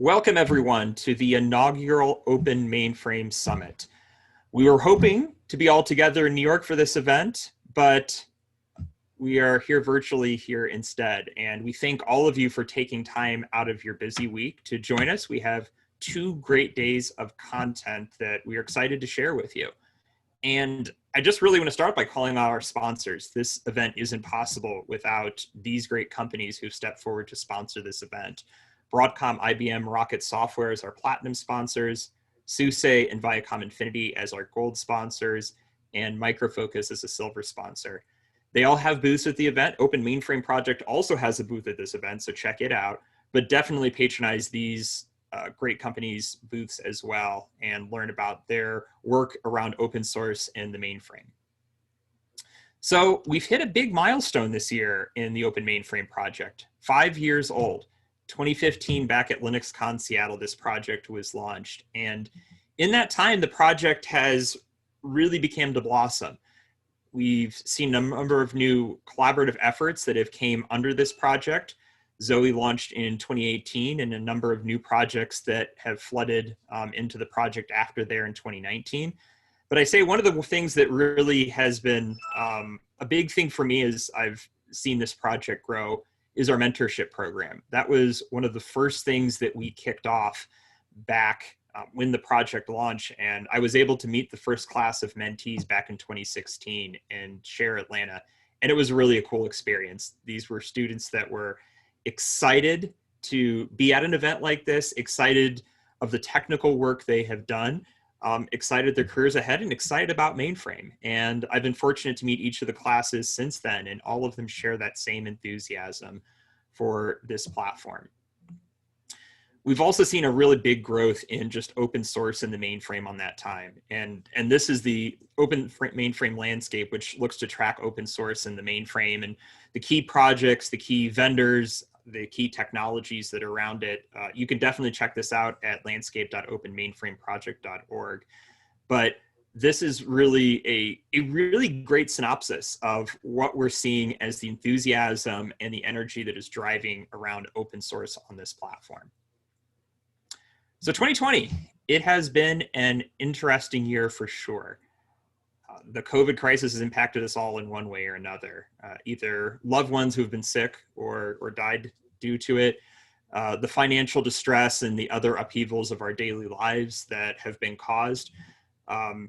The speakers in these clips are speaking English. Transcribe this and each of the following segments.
Welcome everyone to the inaugural Open Mainframe Summit. We were hoping to be all together in New York for this event, but we are here virtually here instead. And we thank all of you for taking time out of your busy week to join us. We have 2 great days of content that we are excited to share with you. And I just really want to start by calling out our sponsors. This event isn't possible without these great companies who stepped forward to sponsor this event. Broadcom, IBM, Rocket Software as our platinum sponsors, Zowe and Viacom Infinity as our gold sponsors, and Micro Focus as a silver sponsor. They all have booths at the event. Open Mainframe Project also has a booth at this event, so check it out. But definitely patronize these great companies' booths as well and learn about their work around open source and the mainframe. So we've hit a big milestone this year in the Open Mainframe Project, 5 years old. 2015, back at LinuxCon Seattle, this project was launched. And in that time, the project has really begun to blossom. We've seen a number of new collaborative efforts that have came under this project. Zowe launched in 2018, and a number of new projects that have flooded into the project after there in 2019. But I say one of the things that really has been a big thing for me as I've seen this project grow is our mentorship program. That was one of the first things that we kicked off back when the project launched, and I was able to meet the first class of mentees back in 2016 in Share Atlanta, and it was really a cool experience. These were students that were excited to be at an event like this, excited of the technical work they have done, excited their careers ahead, and excited about mainframe. And I've been fortunate to meet each of the classes since then, and all of them share that same enthusiasm for this platform. We've also seen a really big growth in just open source in the mainframe on that time. And this is the open mainframe landscape, which looks to track open source in the mainframe and the key projects, the key vendors, the key technologies that are around it. You can definitely check this out at landscape.openmainframeproject.org. But this is really a really great synopsis of what we're seeing as the enthusiasm and the energy that is driving around open source on this platform. So 2020, it has been an interesting year for sure. The COVID crisis has impacted us all in one way or another, either loved ones who have been sick or died due to it, the financial distress and the other upheavals of our daily lives that have been caused,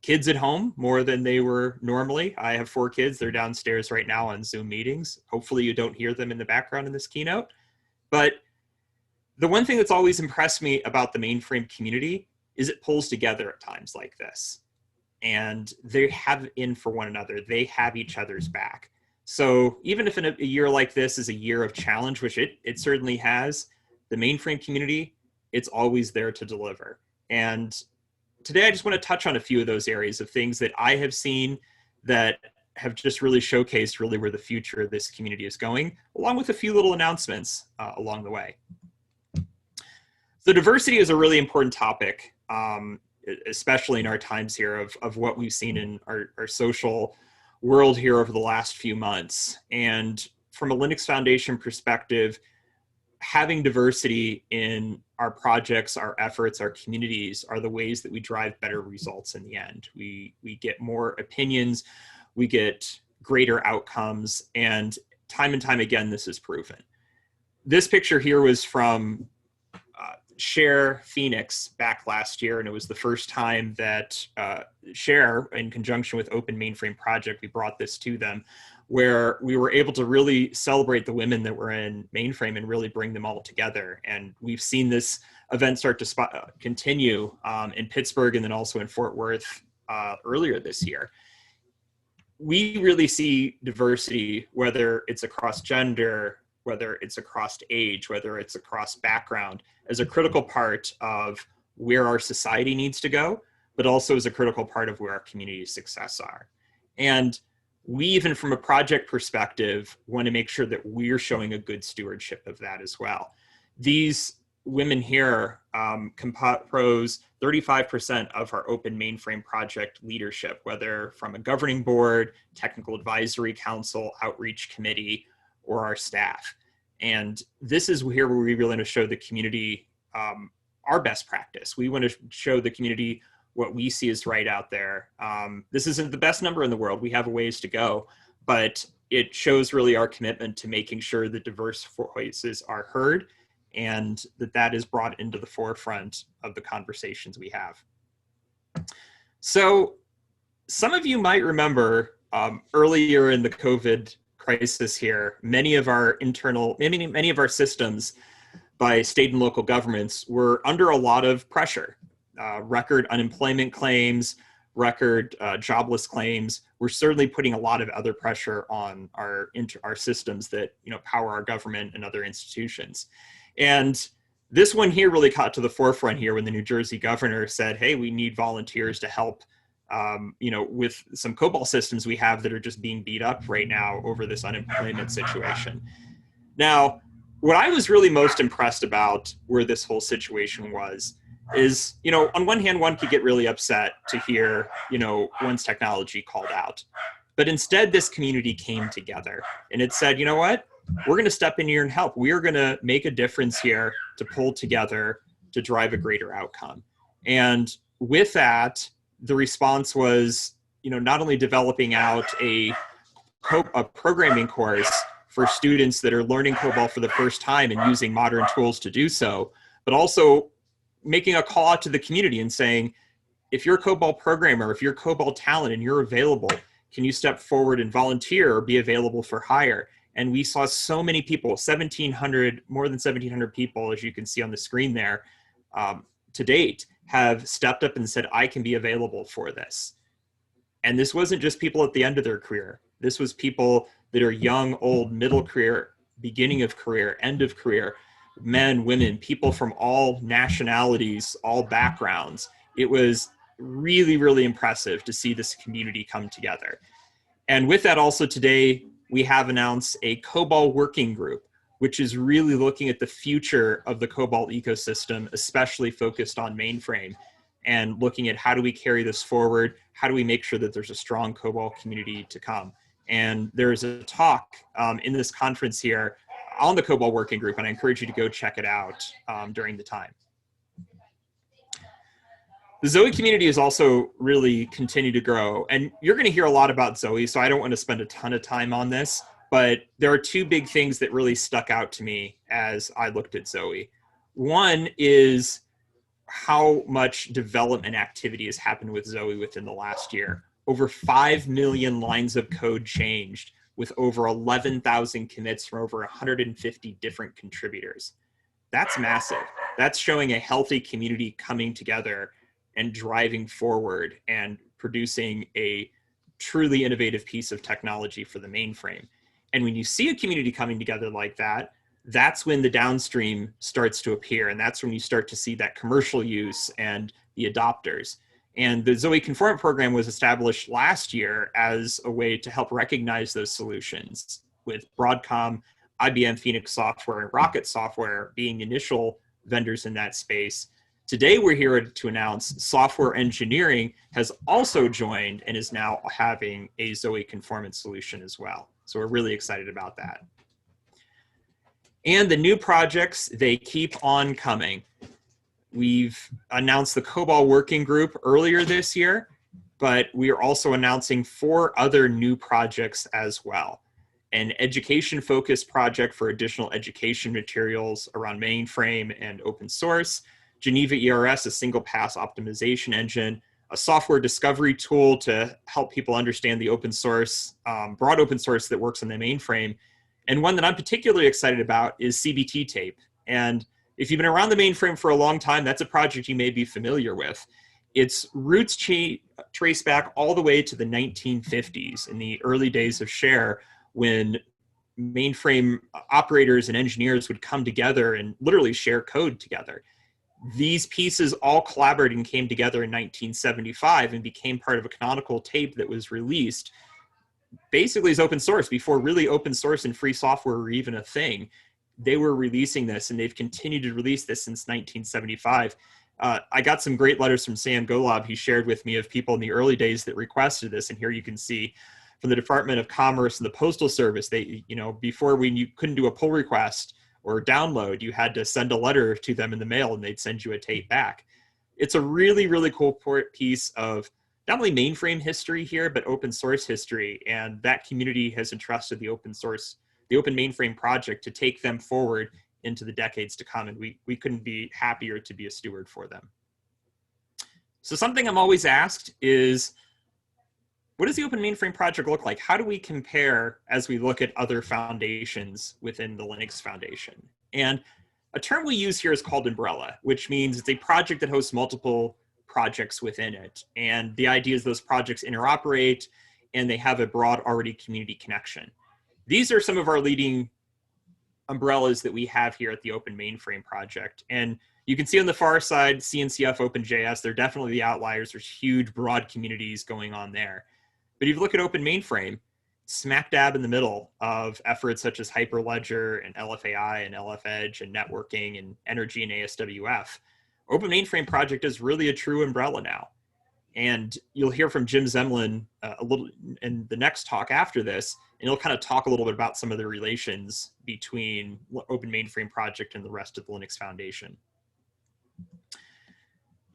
kids at home more than they were normally. I have 4 kids. They're downstairs right now on Zoom meetings. Hopefully you don't hear them in the background in this keynote. But the one thing that's always impressed me about the mainframe community is it pulls together at times like this. And they have in for one another. They have each other's back. So even if a year like this is a year of challenge, which it certainly has, the mainframe community, it's always there to deliver. And today I just want to touch on a few of those areas of things that I have seen that have just really showcased really where the future of this community is going, along with a few little announcements along the way. So diversity is a really important topic, especially in our times here of what we've seen in our social world here over the last few months. And from a Linux Foundation perspective, having diversity in our projects, our efforts, our communities are the ways that we drive better results in the end. We get more opinions, we get greater outcomes, and time again, this is proven. This picture here was from Share Phoenix back last year, and it was the first time that Share, in conjunction with Open Mainframe Project, we brought this to them, where we were able to really celebrate the women that were in mainframe and really bring them all together. And we've seen this event start to continue in Pittsburgh and then also in Fort Worth earlier this year. We really see diversity, whether it's across gender, whether it's across age, whether it's across background, as a critical part of where our society needs to go, but also as a critical part of where our community's success are. And we, even from a project perspective, want to make sure that we're showing a good stewardship of that as well. These women here compose 35% of our Open Mainframe Project leadership, whether from a governing board, technical advisory council, outreach committee, or our staff. And this is here where we really want to show the community our best practice. We want to show the community what we see is right out there. This isn't the best number in the world. We have a ways to go, but it shows really our commitment to making sure that diverse voices are heard and that is brought into the forefront of the conversations we have. So some of you might remember earlier in the COVID crisis here, many of our systems by state and local governments were under a lot of pressure. Record unemployment claims, record jobless claims. We're certainly putting a lot of other pressure on our systems that power our government and other institutions. And this one here really caught to the forefront here when the New Jersey governor said, hey, we need volunteers to help with some COBOL systems we have that are just being beat up right now over this unemployment situation. Now, what I was really most impressed about where this whole situation was is, on one hand, one could get really upset to hear, one's technology called out. But instead, this community came together and it said, you know what? We're going to step in here and help. We are going to make a difference here to pull together to drive a greater outcome. And with that, the response was, not only developing out a programming course for students that are learning COBOL for the first time and using modern tools to do so, but also making a call out to the community and saying, if you're a COBOL programmer, if you're a COBOL talent and you're available, can you step forward and volunteer or be available for hire? And we saw so many people, more than 1,700 people, as you can see on the screen there, to date, have stepped up and said, I can be available for this. And this wasn't just people at the end of their career. This was people that are young, old, middle career, beginning of career, end of career, men, women, people from all nationalities, all backgrounds. It was really, really impressive to see this community come together. And with that also today, we have announced a COBOL working group, which is really looking at the future of the COBOL ecosystem, especially focused on mainframe, and looking at how do we carry this forward? How do we make sure that there's a strong COBOL community to come? And there's a talk in this conference here on the COBOL working group, and I encourage you to go check it out during the time. The Zowe community has also really continued to grow, and you're going to hear a lot about Zowe, so I don't want to spend a ton of time on this, but there are two big things that really stuck out to me as I looked at Zowe. One is how much development activity has happened with Zowe within the last year. Over 5 million lines of code changed, with over 11,000 commits from over 150 different contributors. That's massive. That's showing a healthy community coming together and driving forward and producing a truly innovative piece of technology for the mainframe. And when you see a community coming together like that, that's when the downstream starts to appear. And that's when you start to see that commercial use and the adopters. And the Zowe Conformant program was established last year as a way to help recognize those solutions, with Broadcom, IBM Phoenix Software, and Rocket Software being initial vendors in that space. Today, we're here to announce software engineering has also joined and is now having a Zowe Conformant solution as well. So we're really excited about that. And the new projects, they keep on coming. We've announced the COBOL working group earlier this year, but we are also announcing 4 other new projects as well. An education-focused project for additional education materials around mainframe and open source, Geneva ERS, a single pass optimization engine, a software discovery tool to help people understand the open source, broad open source that works on the mainframe. And one that I'm particularly excited about is CBT tape. And if you've been around the mainframe for a long time, that's a project you may be familiar with. Its roots trace back all the way to the 1950s, in the early days of Share, when mainframe operators and engineers would come together and literally share code together. These pieces all collaborated and came together in 1975 and became part of a canonical tape that was released basically as open source before really open source and free software were even a thing. They were releasing this, and they've continued to release this since 1975. I got some great letters from Sam Golab he shared with me of people in the early days that requested this, and here you can see from the Department of Commerce and the Postal Service, they, before you couldn't do a pull request or download. You had to send a letter to them in the mail and they'd send you a tape back. It's a really, really cool piece of not only mainframe history here, but open source history. And that community has entrusted the Open Mainframe Project to take them forward into the decades to come. And we couldn't be happier to be a steward for them. So something I'm always asked is, what does the Open Mainframe Project look like? How do we compare as we look at other foundations within the Linux Foundation? And a term we use here is called umbrella, which means it's a project that hosts multiple projects within it. And the idea is those projects interoperate and they have a broad already community connection. These are some of our leading umbrellas that we have here at the Open Mainframe Project. And you can see on the far side, CNCF, OpenJS, they're definitely the outliers. There's huge, broad communities going on there. But if you look at Open Mainframe, smack dab in the middle of efforts such as Hyperledger and LFAI and LFEdge and networking and energy and ASWF, Open Mainframe Project is really a true umbrella now. And you'll hear from Jim Zemlin a little in the next talk after this, and he'll kind of talk a little bit about some of the relations between Open Mainframe Project and the rest of the Linux Foundation.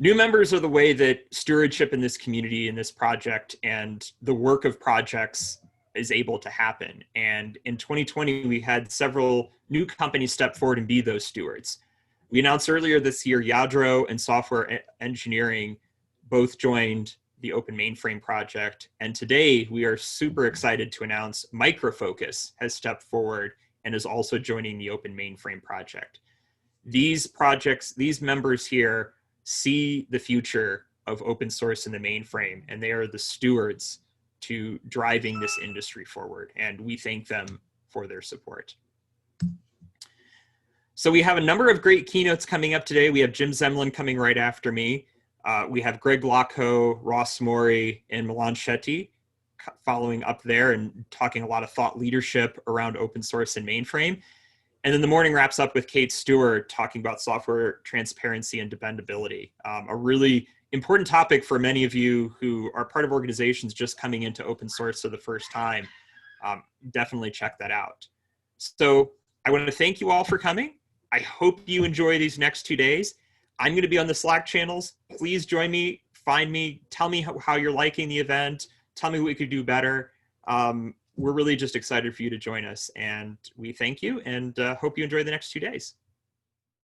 New members are the way that stewardship in this community, in this project, and the work of projects is able to happen. And in 2020, we had several new companies step forward and be those stewards. We announced earlier this year, Yadro and Software Engineering both joined the Open Mainframe Project. And today we are super excited to announce Micro Focus has stepped forward and is also joining the Open Mainframe Project. These projects, these members here see the future of open source in the mainframe, and they are the stewards to driving this industry forward. And we thank them for their support. So we have a number of great keynotes coming up today. We have Jim Zemlin coming right after me. We have Greg Locko, Ross Mori, and Milan Shetty following up there and talking a lot of thought leadership around open source and mainframe. And then the morning wraps up with Kate Stewart talking about software transparency and dependability, a really important topic for many of you who are part of organizations just coming into open source for the first time. Definitely check that out. So I want to thank you all for coming. I hope you enjoy these next 2 days. I'm going to be on the Slack channels. Please join me, find me, tell me how you're liking the event, tell me what we could do better. We're really just excited for you to join us, and we thank you and hope you enjoy the next 2 days.